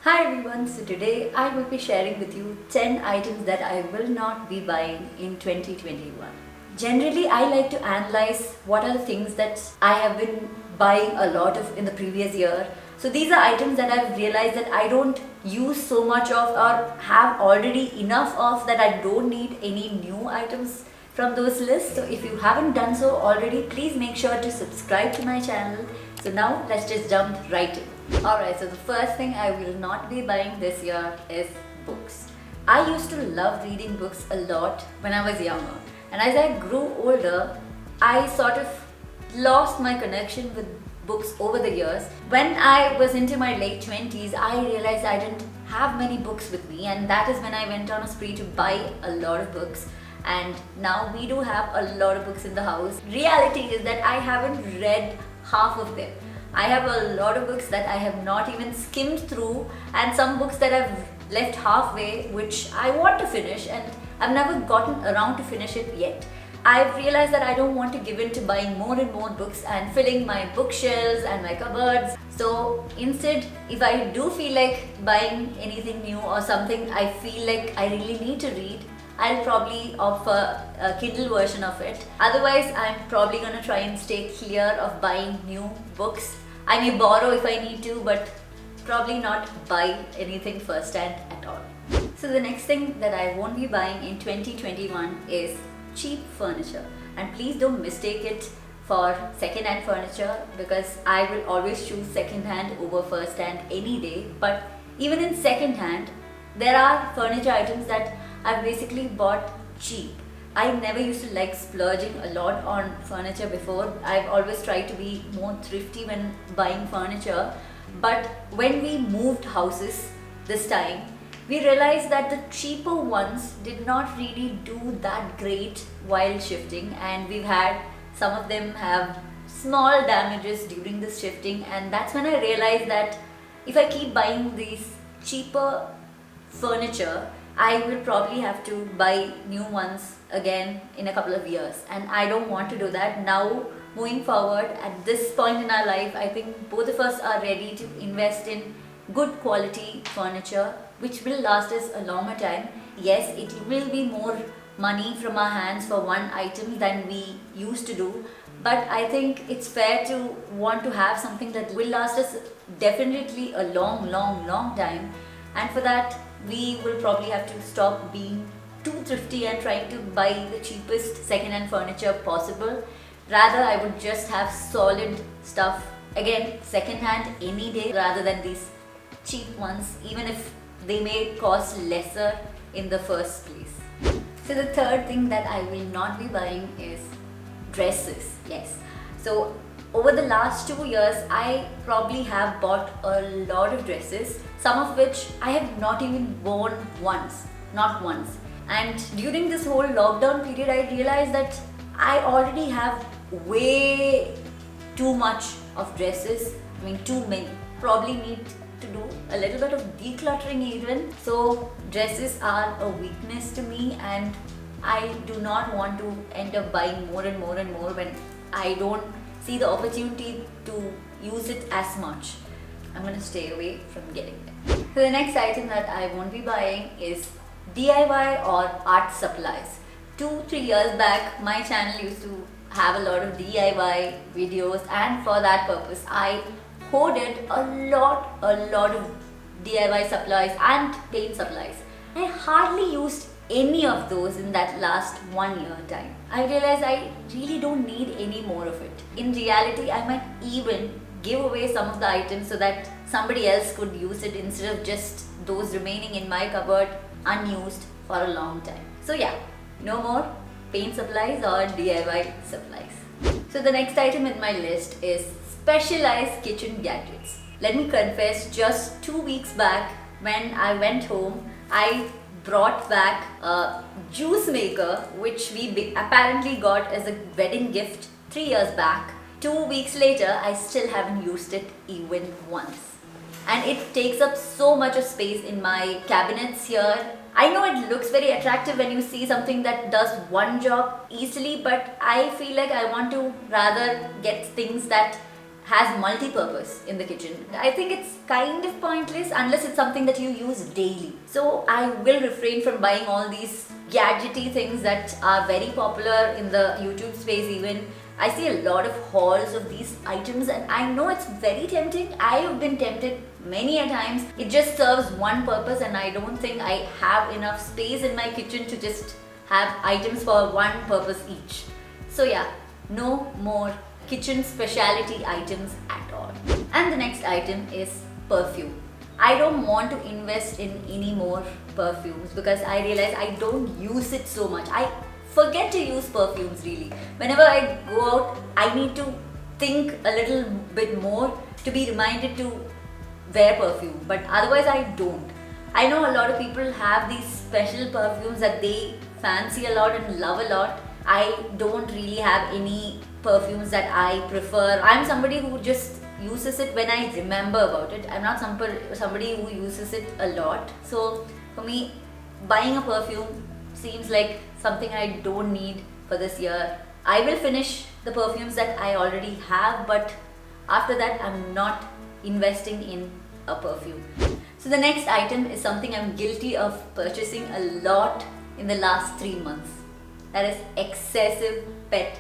Hi everyone, so today I will be sharing with you 10 items that I will not be buying in 2021. Generally, I like to analyze what are the things that I have been buying a lot of in the previous year. So these are items that I've realized that I don't use so much of or have already enough of that I don't need any new items from those lists. So if you haven't done so already, please make sure to subscribe to my channel. So now let's just jump right in. Alright, so the first thing I will not be buying this year is books. I used to love reading books a lot when I was younger, and as I grew older, I sort of lost my connection with books over the years. When I was into my late 20s, I realized I didn't have many books with me, and that is when I went on a spree to buy a lot of books. And now we do have a lot of books in the house. Reality is that I haven't read half of them. I have a lot of books that I have not even skimmed through, and some books that I've left halfway which I want to finish and I've never gotten around to finish it yet. I've realized that I don't want to give in to buying more and more books and filling my bookshelves and my cupboards. So instead, if I do feel like buying anything new or something I feel like I really need to read, I'll probably opt for a Kindle version of it. Otherwise, I'm probably gonna try and stay clear of buying new books. I may borrow if I need to, but probably not buy anything firsthand at all. So the next thing that I won't be buying in 2021 is cheap furniture. And please don't mistake it for second-hand furniture, because I will always choose second-hand over first-hand any day. But even in second-hand, there are furniture items that I've basically bought cheap. I never used to like splurging a lot on furniture before. I've always tried to be more thrifty when buying furniture. But when we moved houses this time, we realized that the cheaper ones did not really do that great while shifting, and we've had some of them have small damages during this shifting, and that's when I realized that if I keep buying these cheaper furniture, I will probably have to buy new ones again in a couple of years, and I don't want to do that. Now, moving forward, at this point in our life, I think both of us are ready to invest in good quality furniture which will last us a longer time. Yes, it will be more money from our hands for one item than we used to do, but I think it's fair to want to have something that will last us definitely a long time, and for that we will probably have to stop being too thrifty and trying to buy the cheapest second-hand furniture possible. Rather, I would just have solid stuff, again second-hand any day, rather than these cheap ones, even if they may cost lesser in the first place. So the third thing that I will not be buying is dresses. Yes. So over the last 2 years, I probably have bought a lot of dresses, some of which I have not even worn once, not once. And during this whole lockdown period, I realized that I already have way too much of dresses. I mean, too many. Probably need to do a little bit of decluttering even. So dresses are a weakness to me, and I do not want to end up buying more and more when I don't see the opportunity to use it as much. I'm going to stay away from getting them. So the next item that I won't be buying is DIY or art supplies. 2-3 years back, my channel used to have a lot of DIY videos, and for that purpose I hoarded a lot of DIY supplies and paint supplies. I hardly used any of those in that last 1 year time. I realized I really don't need any more of it. In reality, I might even give away some of the items so that somebody else could use it instead of just those remaining in my cupboard unused for a long time. So yeah, no more paint supplies or DIY supplies. So the next item in my list is specialized kitchen gadgets. Let me confess, just 2 weeks back when I went home, I brought back a juice maker which we apparently got as a wedding gift 3 years back. 2 weeks later, I still haven't used it even once. And it takes up so much of space in my cabinets here. I know it looks very attractive when you see something that does one job easily, but I feel like I want to rather get things that has multi-purpose in the kitchen. I think it's kind of pointless unless it's something that you use daily. So I will refrain from buying all these gadgety things that are very popular in the YouTube space even. I see a lot of hauls of these items and I know it's very tempting. I have been tempted many a times. It just serves one purpose and I don't think I have enough space in my kitchen to just have items for one purpose each. So yeah, no more kitchen specialty items at all. And the next item is perfume. I don't want to invest in any more perfumes because I realize I don't use it so much. I forget to use perfumes really. Whenever I go out, I need to think a little bit more to be reminded to wear perfume, but otherwise I don't. I know a lot of people have these special perfumes that they fancy a lot and love a lot. I don't really have any perfumes that I prefer. I'm somebody who just uses it when I remember about it. I'm not somebody who uses it a lot. So for me, buying a perfume seems like something I don't need for this year. I will finish the perfumes that I already have, but after that I'm not investing in a perfume. So the next item is something I'm guilty of purchasing a lot in the last 3 months. That is excessive pet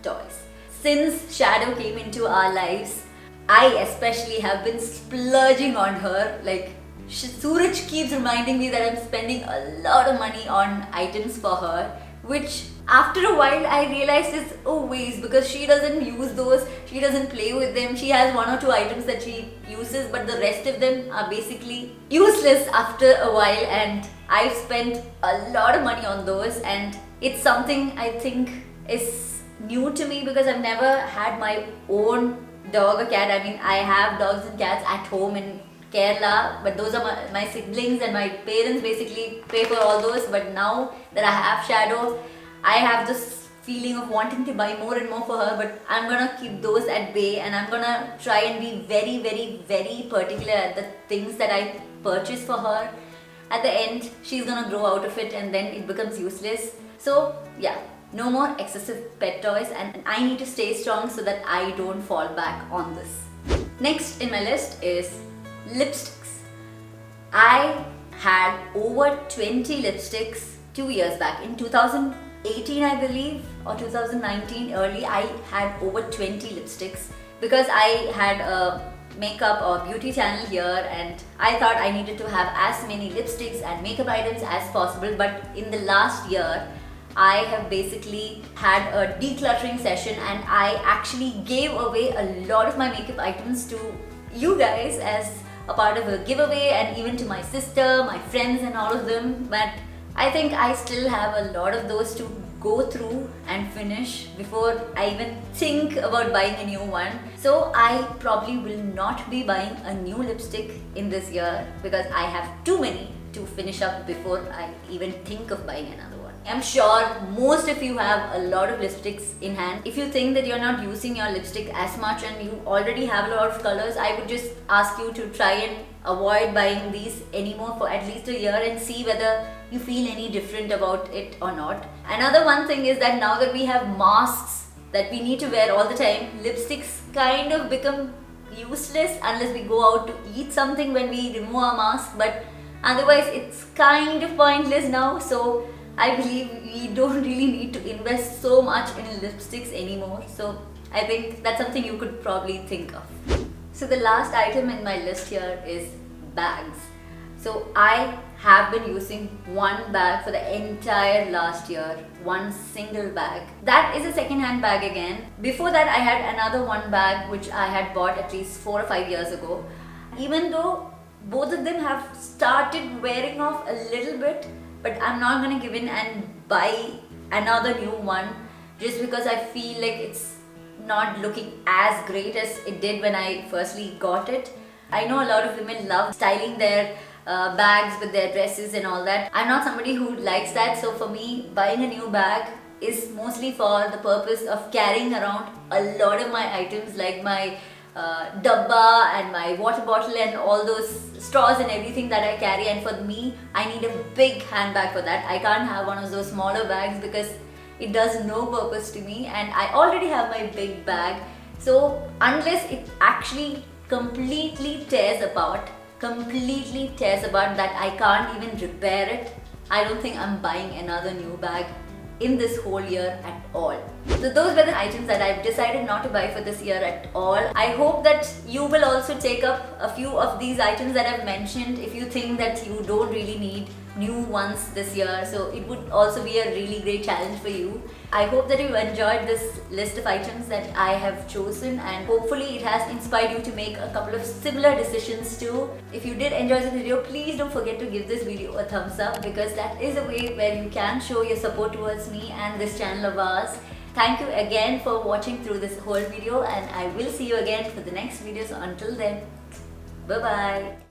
toys. Since Shadow came into our lives, I especially have been splurging on her. Like Suraj keeps reminding me that I'm spending a lot of money on items for her, which after a while I realized is a waste because she doesn't use those, she doesn't play with them. She has 1 or 2 items that she uses, but the rest of them are basically useless after a while, and I've spent a lot of money on those, and it's something I think is new to me because I've never had my own dog or cat. I mean, I have dogs and cats at home in Kerala, but those are my siblings and my parents basically pay for all those. But now that I have Shadow, I have this feeling of wanting to buy more and more for her, but I'm gonna keep those at bay and I'm gonna try and be very, very, very particular at the things that I purchase for her. At the end, she's gonna grow out of it and then it becomes useless. So yeah, no more excessive pet toys, and I need to stay strong so that I don't fall back on this. Next in my list is lipsticks. I had over 20 lipsticks 2 years back. In 2018 I believe, or 2019 early, I had over 20 lipsticks because I had a makeup or beauty channel here and I thought I needed to have as many lipsticks and makeup items as possible. But in the last year, I have basically had a decluttering session and I actually gave away a lot of my makeup items to you guys as a part of a giveaway, and even to my sister, my friends and all of them. But I think I still have a lot of those to go through and finish before I even think about buying a new one. So I probably will not be buying a new lipstick in this year because I have too many to finish up before I even think of buying another one. I'm sure most of you have a lot of lipsticks in hand. If you think that you're not using your lipstick as much and you already have a lot of colors, I would just ask you to try and avoid buying these anymore for at least a year and see whether you feel any different about it or not. Another one thing is that now that we have masks that we need to wear all the time, lipsticks kind of become useless unless we go out to eat something when we remove our mask, but otherwise it's kind of pointless now. So I believe we don't really need to invest so much in lipsticks anymore. So I think that's something you could probably think of. So the last item in my list here is bags. So I have been using one bag for the entire last year, one single bag. That is a second-hand bag again. Before that I had another one bag which I had bought at least 4 or 5 years ago. Even though both of them have started wearing off a little bit, but I'm not gonna give in and buy another new one just because I feel like it's not looking as great as it did when I firstly got it. I know a lot of women love styling their bags with their dresses and all that. I'm not somebody who likes that, so for me, buying a new bag is mostly for the purpose of carrying around a lot of my items like my dabba and my water bottle and all those straws and everything that I carry. And for me, I need a big handbag for that. I can't have one of those smaller bags because it does no purpose to me, and I already have my big bag. So unless it actually completely tears apart that I can't even repair it, I don't think I'm buying another new bag in this whole year at all. So those were the items that I've decided not to buy for this year at all. I hope that you will also take up a few of these items that I've mentioned if you think that you don't really need new ones this year. So it would also be a really great challenge for you. I hope that you enjoyed this list of items that I have chosen, and hopefully it has inspired you to make a couple of similar decisions too. If you did enjoy this video, please don't forget to give this video a thumbs up, because that is a way where you can show your support towards me and this channel of ours. Thank you again for watching through this whole video, and I will see you again for the next video. So until then, bye bye.